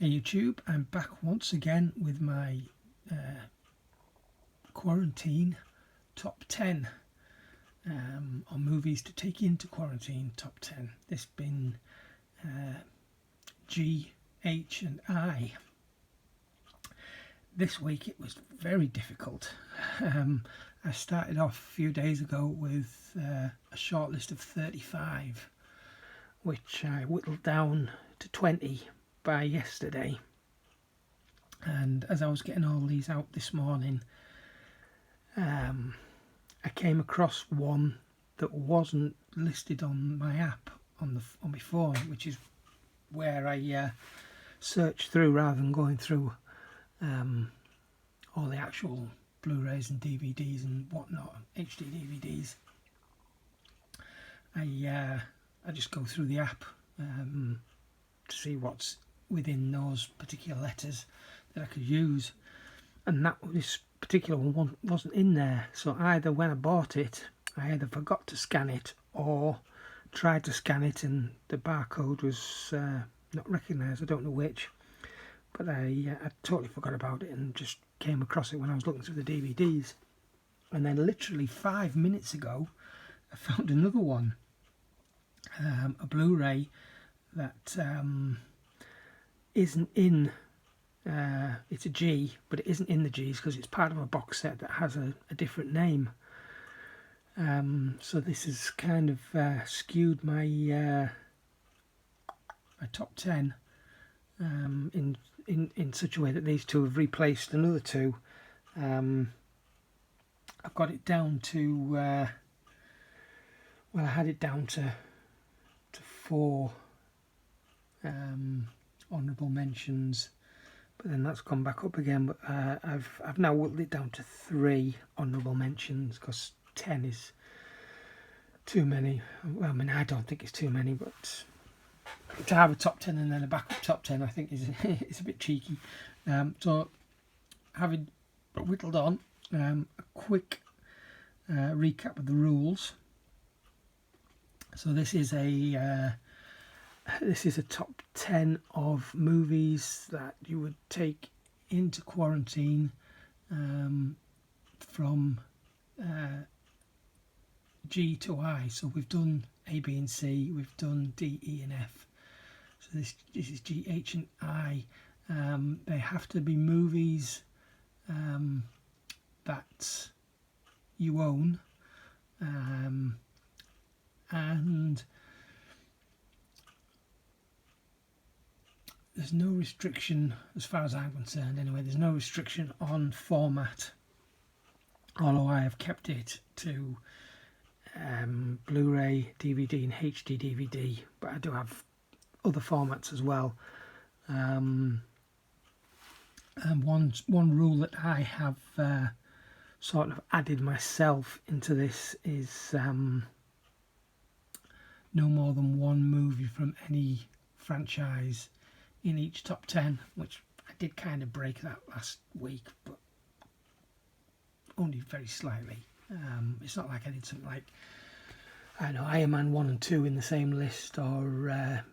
Hey YouTube, I'm back once again with my quarantine top 10 on movies to take into quarantine top 10. This been G, H and I. This week it was very difficult. I started off a few days ago with a short list of 35, which I whittled down to 20 by yesterday, and as I was getting all these out this morning, I came across one that wasn't listed on my app on my phone, which is where I search through rather than going through all the actual Blu-rays and DVDs and whatnot, HD DVDs. I just go through the app to see what's within those particular letters that I could use, and this particular one wasn't in there. So either when I bought it, I either forgot to scan it or tried to scan it and the barcode was not recognised. I don't know which, but I totally forgot about it and just came across it when I was looking through the DVDs. And then literally 5 minutes ago I found another one, a Blu-ray that isn't in, it's a G, but it isn't in the Gs because it's part of a box set that has a different name. So this has kind of skewed my my top 10 in such a way that these two have replaced another two. I've got it down to well, I had it down to 4 honourable mentions, but then that's gone back up again. But I've now whittled it down to 3 honourable mentions because 10 is too many. Well, I mean, I don't think it's too many, but to have a top 10 and then a backup top 10, I think is it's a bit cheeky. So having whittled on, a quick recap of the rules. So this is a top 10 of movies that you would take into quarantine from G to I. So we've done A, B and C, we've done D, E and F. So this is G, H and I. They have to be movies that you own, and there's no restriction, as far as I'm concerned anyway, there's no restriction on format, although I have kept it to Blu-ray, DVD and HD DVD, but I do have other formats as well. And one rule that I have sort of added myself into this is no more than one movie from any franchise in each top 10, which I did kind of break that last week, but only very slightly. It's not like I did something like, I don't know, Iron Man 1 and 2 in the same list, or I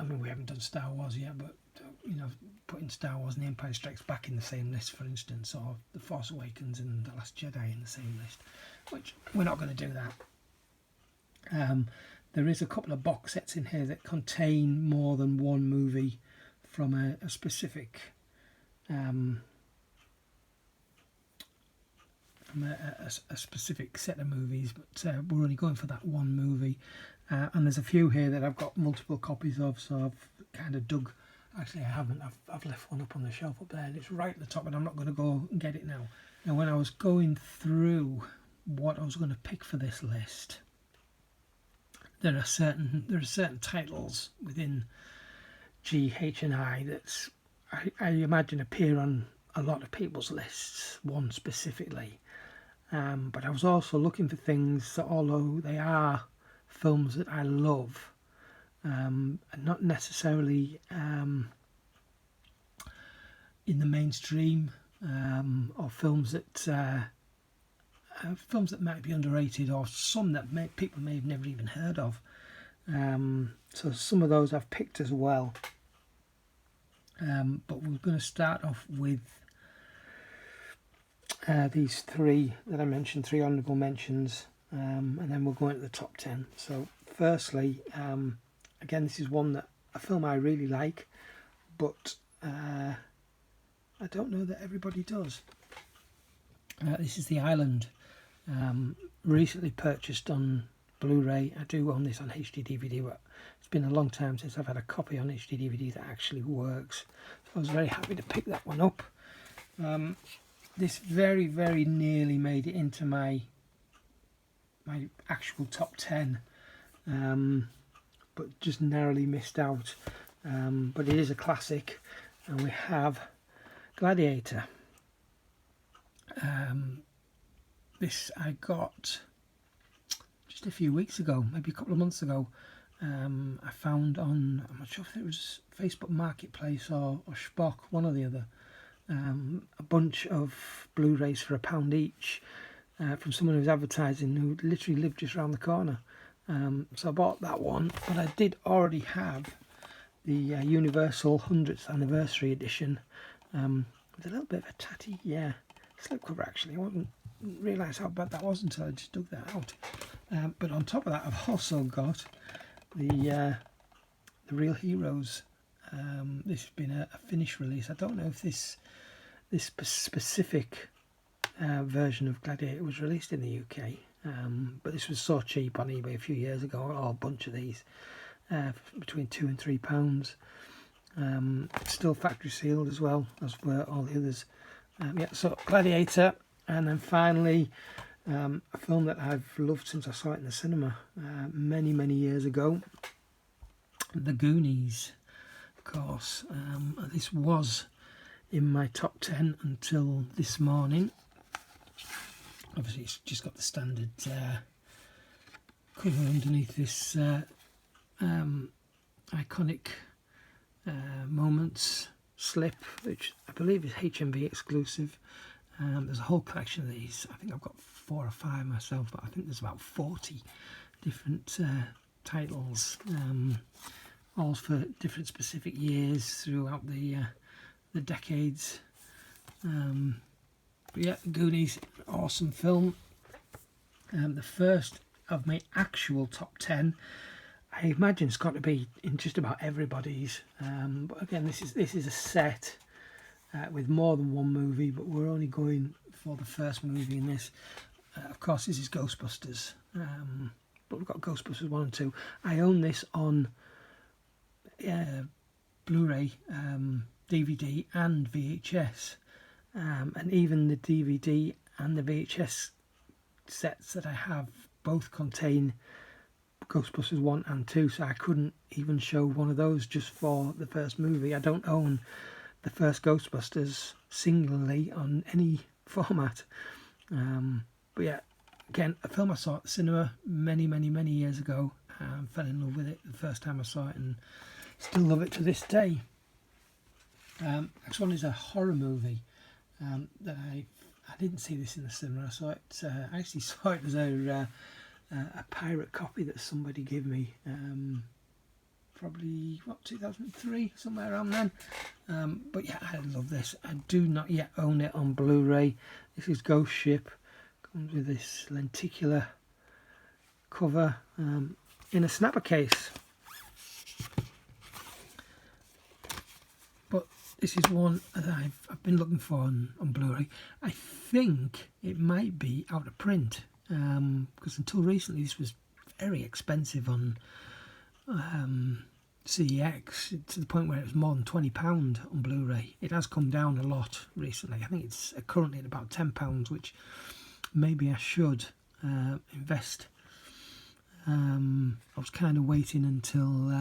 mean, we haven't done Star Wars yet, but you know, putting Star Wars and The Empire Strikes Back in the same list, for instance, or The Force Awakens and The Last Jedi in the same list, which we're not going to do that. There is a couple of box sets in here that contain more than one movie from a specific specific set of movies, but we're only going for that one movie, and there's a few here that I've got multiple copies of, so I've kind of dug. Actually, I haven't. I've left one up on the shelf up there, and it's right at the top, and I'm not going to go and get it now. Now, when I was going through what I was going to pick for this list, there are certain titles within G, H and I that I imagine appear on a lot of people's lists, one specifically. But I was also looking for things that, although they are films that I love, and not necessarily in the mainstream, or films that might be underrated, or some that people may have never even heard of. So some of those I've picked as well. But we're going to start off with these three that I mentioned, three honourable mentions, and then we'll go into the top 10. So firstly, again, this is a film I really like, but I don't know that everybody does. This is The Island, recently purchased on Blu-ray. I do own this on HD DVD, but it's been a long time since I've had a copy on HD DVD that actually works. So I was very happy to pick that one up. This very, very nearly made it into my actual top 10, but just narrowly missed out. But it is a classic, and we have Gladiator. This I got just a few weeks ago, maybe a couple of months ago. I found on, I'm not sure if it was Facebook Marketplace or Spock, one or the other, a bunch of Blu-rays for £1 each from someone who was advertising, who literally lived just around the corner. So I bought that one, but I did already have the Universal 100th Anniversary Edition with a little bit of a tatty, slipcover actually. I didn't realise how bad that was until I just dug that out. But on top of that, I've also got the Real Heroes. This has been a Finnish release. I don't know if this specific version of Gladiator was released in the UK, but this was so cheap on eBay a few years ago. I got a bunch of these between £2 and £3. Still factory sealed as well, as were all the others. So Gladiator, and then finally a film that I've loved since I saw it in the cinema many years ago, The Goonies. Of course, this was in my top 10 until this morning. Obviously it's just got the standard cover underneath this iconic moments slip, which I believe is HMV exclusive. There's a whole collection of these. I think I've got 4 or 5 myself, but I think there's about 40 different titles, all for different specific years throughout the decades. But yeah, Goonies, awesome film. The first of my actual top 10. I imagine it's got to be in just about everybody's. But again, this is a set with more than one movie, but we're only going for the first movie in this. Of course, this is Ghostbusters, but we've got Ghostbusters 1 and 2. I own this on Blu-ray, DVD and VHS, and even the DVD and the VHS sets that I have both contain Ghostbusters 1 and 2, so I couldn't even show one of those just for the first movie. I don't own the first Ghostbusters singularly on any format. But yeah, again, a film I saw at the cinema many years ago. Fell in love with it the first time I saw it, and still love it to this day. Next one is a horror movie that I didn't see this in the cinema. I saw it. I actually saw it as a pirate copy that somebody gave me. Probably 2003, somewhere around then. But yeah, I love this. I do not yet own it on Blu-ray. This is Ghost Ship. Comes with this lenticular cover in a snapper case. But this is one that I've been looking for on Blu-ray. I think it might be out of print, because until recently this was very expensive on CEX, to the point where it was more than £20 on Blu-ray. It has come down a lot recently. I think it's currently at about £10, which maybe I should invest. I was kind of waiting until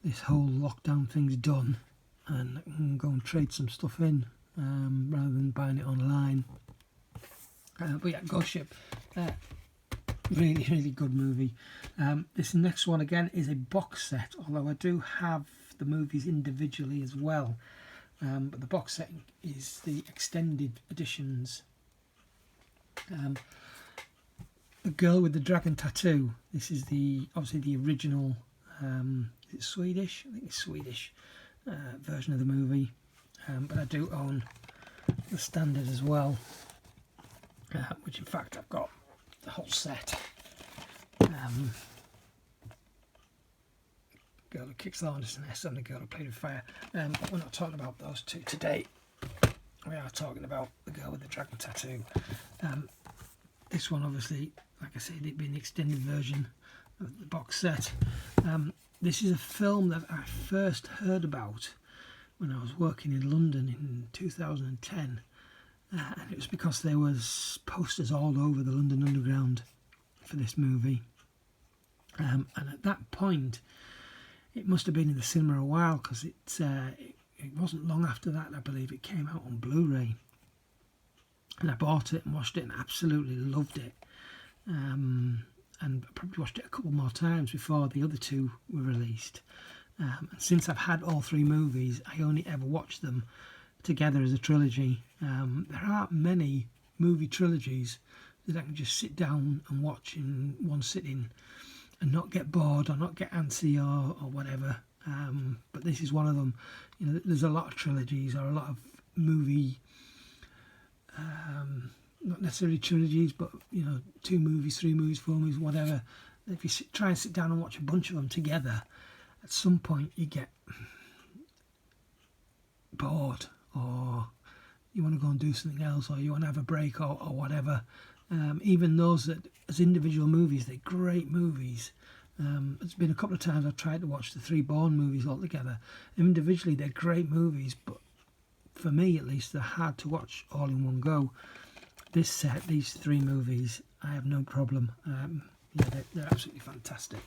this whole lockdown thing's done, and I can go and trade some stuff in rather than buying it online. But yeah, Ghost Ship, really good movie. This next one again is a box set, although I do have the movies individually as well. But the box set is the extended editions. The Girl with the Dragon Tattoo. This is obviously the original. Is it Swedish? I think it's Swedish version of the movie, but I do own the standard as well, which in fact I've got the whole set. Girl Who Kicks the Hornet's Nest and The Girl Who Played with Fire. But we're not talking about those two today. We are talking about The Girl with the Dragon Tattoo. This one, obviously, like I said, it being the extended version of the box set. This is a film that I first heard about when I was working in London in 2010. And it was because there was posters all over the London Underground for this movie. And at that point, it must have been in the cinema a while, because it wasn't long after that, I believe, it came out on Blu-ray. And I bought it and watched it and absolutely loved it. And I probably watched it a couple more times before the other two were released. And since I've had all three movies, I only ever watched them together as a trilogy. There aren't many movie trilogies that I can just sit down and watch in one sitting and not get bored or not get antsy or whatever. But this is one of them. You know, there's a lot of trilogies or a lot of movie, not necessarily trilogies, but, you know, 2 movies, 3 movies, 4 movies, whatever. If you try and sit down and watch a bunch of them together, at some point you get bored, or you want to go and do something else, or you want to have a break, or whatever. Even those that, as individual movies, they're great movies. There's been a couple of times I've tried to watch the 3 Bourne movies all together. Individually, they're great movies, but for me at least, they're hard to watch all in one go. This set, these 3 movies, I have no problem. Yeah, they're absolutely fantastic.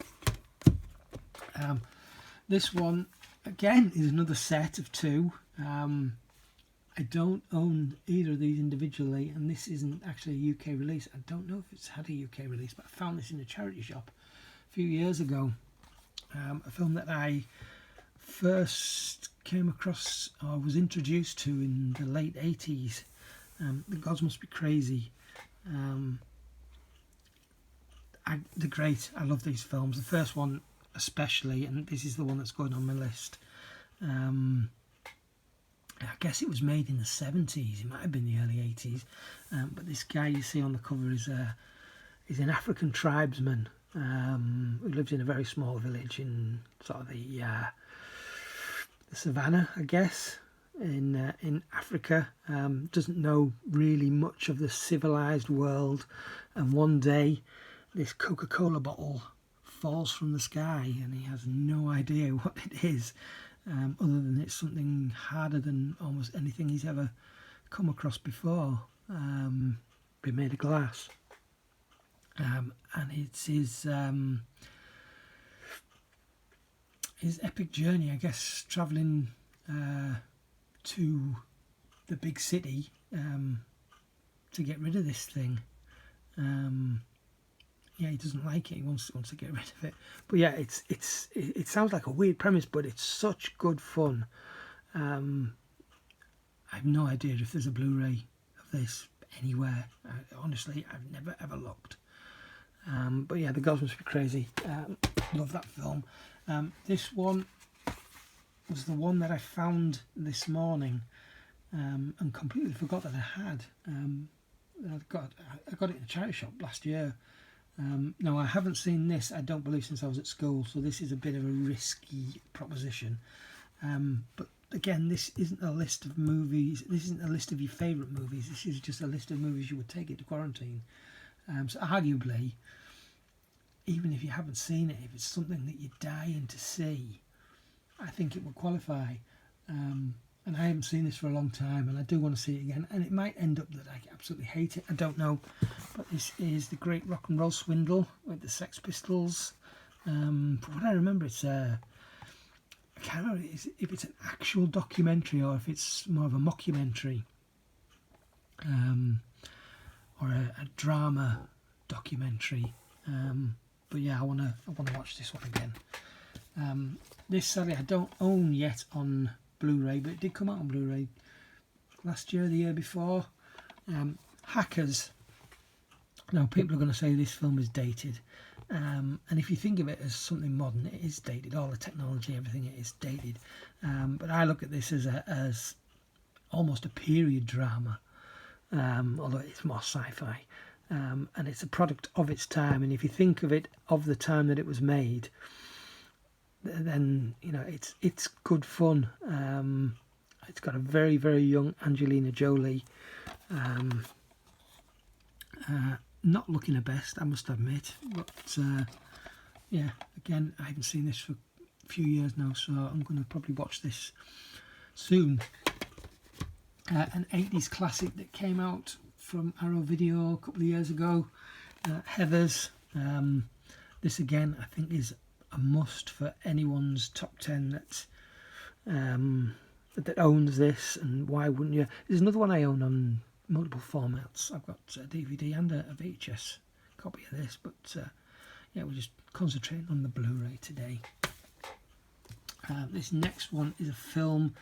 This one, again, is another set of 2. I don't own either of these individually, and this isn't actually a UK release. I don't know if it's had a UK release, but I found this in a charity shop a few years ago. A film that I first came across or was introduced to in the late 80s. The Gods Must Be Crazy. They're great. I love these films. The first one especially, and this is the one that's going on my list. I guess it was made in the 70s. It might have been the early 80s. But this guy you see on the cover is an African tribesman who lives in a very small village in sort of the savannah, I guess, in Africa. Doesn't know really much of the civilized world. And one day, this Coca-Cola bottle falls from the sky, and he has no idea what it is. Other than it's something harder than almost anything he's ever come across before, been made of glass. And it's his epic journey, I guess, travelling to the big city to get rid of this thing. Yeah, he doesn't like it. He wants to get rid of it. But yeah, it sounds like a weird premise, but it's such good fun. I have no idea if there's a Blu-ray of this anywhere. Honestly, I've never ever looked. But yeah, The Gods Must Be Crazy. Love that film. This one was the one that I found this morning and completely forgot that I had. I got it in a charity shop last year. No, I haven't seen this, I don't believe, since I was at school, so this is a bit of a risky proposition. But again, this isn't a list of movies, this isn't a list of your favourite movies, this is just a list of movies you would take into quarantine. So arguably, even if you haven't seen it, if it's something that you're dying to see, I think it would qualify. And I haven't seen this for a long time, and I do want to see it again. And it might end up that I absolutely hate it. I don't know. But this is The Great Rock and Roll Swindle with the Sex Pistols. From what I remember, it's I can't remember if it's an actual documentary or if it's more of a mockumentary, or a drama documentary. But yeah, I want to watch this one again. This sadly I don't own yet on Blu-ray, but it did come out on Blu-ray last year or the year before. Hackers. Now, people are going to say this film is dated. And if you think of it as something modern, it is dated. All the technology, everything, it is dated. But I look at this as almost a period drama, although it's more sci-fi. And it's a product of its time. And if you think of it of the time that it was made, then you know it's good fun. It's got a very, very young Angelina Jolie. Not looking her best, I must admit, but yeah, again, I haven't seen this for a few years now, so I'm going to probably watch this soon. An 80s classic that came out from Arrow Video a couple of years ago, Heathers. This again, I think, is a must for anyone's top 10 that owns this, and why wouldn't you? There's another one I own on multiple formats. I've got a DVD and a VHS copy of this, but yeah, we're just concentrating on the Blu-ray today. This next one is a film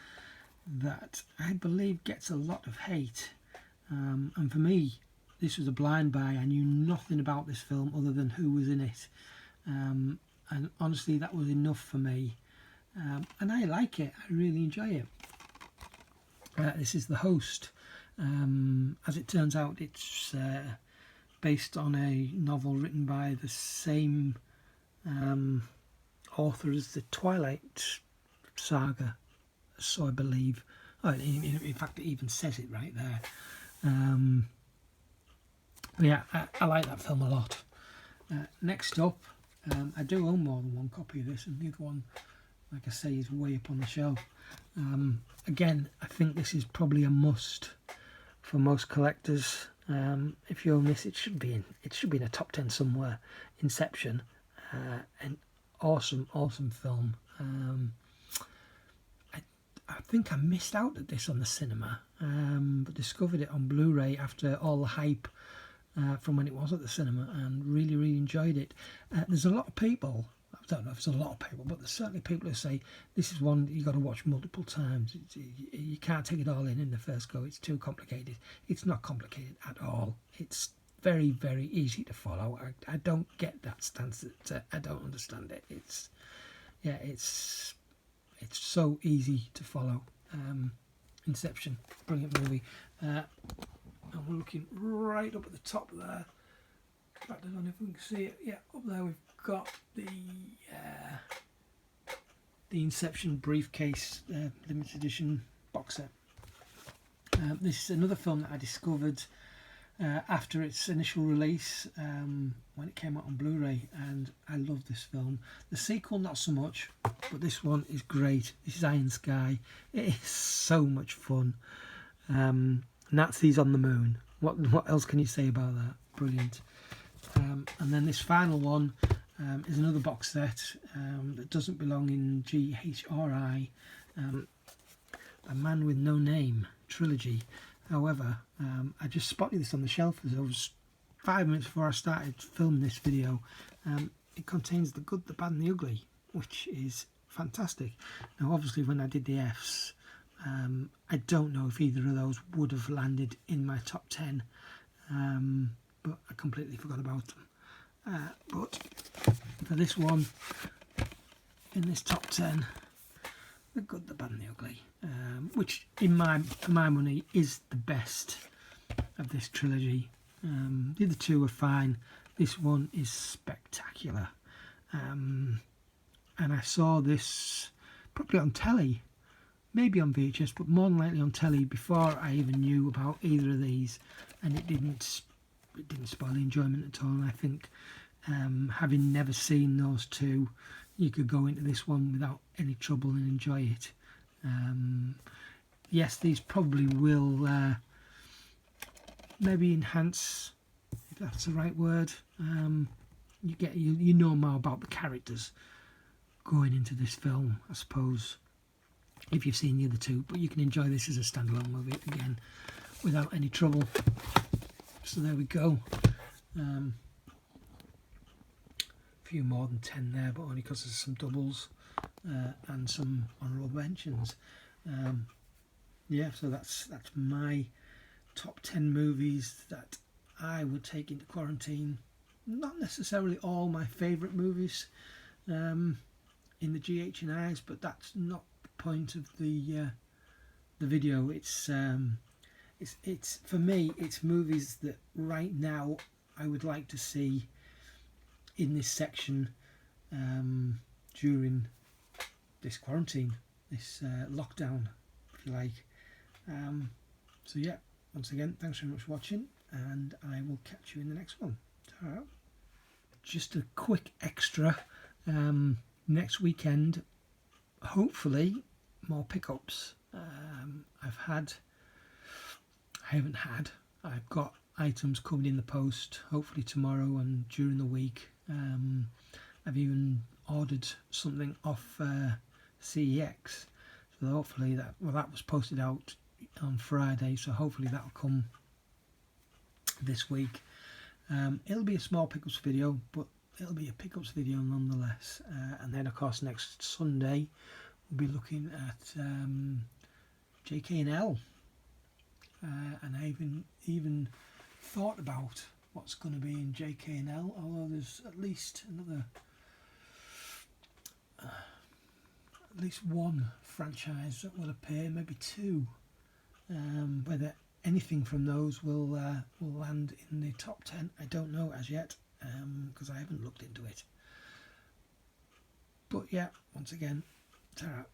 that I believe gets a lot of hate, and for me this was a blind buy. I knew nothing about this film other than who was in it, and honestly that was enough for me, and I like it. I really enjoy it. This is The Host. As it turns out, it's based on a novel written by the same author as the Twilight saga, so I believe. Oh, in fact, it even says it right there. Yeah, I like that film a lot. Next up, I do own more than one copy of this, and the other one, like I say, is way up on the shelf. Again, I think this is probably a must for most collectors. If you own this, it should be in a top 10 somewhere. Inception, an awesome film. I think I missed out at this on the cinema, but discovered it on Blu-ray after all the hype from when it was at the cinema, and really enjoyed it. There's a lot of people, I don't know if there's a lot of people, but there's certainly people who say this is one that you've got to watch multiple times. You can't take it all in the first go. It's too complicated. It's not complicated at all. It's very easy to follow. I don't get that stance. That I don't understand it. It's so easy to follow. Inception, brilliant movie. And we're looking right up at the top there. In fact, I don't know if we can see it. Yeah, up there we've got the Inception briefcase limited edition box set. This is another film that I discovered after its initial release, when it came out on Blu-ray, and I love this film. The sequel not so much, but this one is great. This is Iron Sky. It is so much fun. Nazis on the moon. What else can you say about that? Brilliant. And then this final one is another box set that doesn't belong in GHRI, A Man With No Name trilogy. However, I just spotted this on the shelf as I was 5 minutes before I started filming this video. It contains The Good, the Bad and the Ugly, which is fantastic. Now obviously when I did the Fs, I don't know if either of those would have landed in my top 10, but I completely forgot about them. But for this one, in this top 10, The Good, the Bad and the Ugly, which for my money is the best of this trilogy. The other two are fine. This one is spectacular. And I saw this probably on telly, maybe on VHS, but more than likely on telly before I even knew about either of these, and it didn't spoil the enjoyment at all. And I think having never seen those two, you could go into this one without any trouble and enjoy it. Yes, these probably will maybe enhance, if that's the right word. You know more about the characters going into this film, I suppose, if you've seen the other two, but you can enjoy this as a standalone movie again without any trouble. So there we go. Few more than 10 there, but only because there's some doubles and some honourable mentions. Yeah, so that's my top 10 movies that I would take into quarantine not necessarily all my favourite movies in the GH&Is, but that's not the point of the video. It's for me, it's movies that right now I would like to see in this section during this quarantine, this lockdown, if you like. So yeah, once again, thanks very much for watching, and I will catch you in the next one. Ta-ra. Just a quick extra, next weekend, hopefully more pickups. I've got items coming in the post, hopefully tomorrow and during the week. I've even ordered something off CEX, so hopefully that was posted out on Friday, so hopefully that'll come this week. It'll be a small pickups video, but it'll be a pickups video nonetheless. And then of course next Sunday we'll be looking at JK&L, and I even thought about what's going to be in JK&L, although there's at least one franchise that will appear, maybe two. Whether anything from those will land in the top 10, I don't know as yet, because I haven't looked into it. But yeah, once again, ta-ra.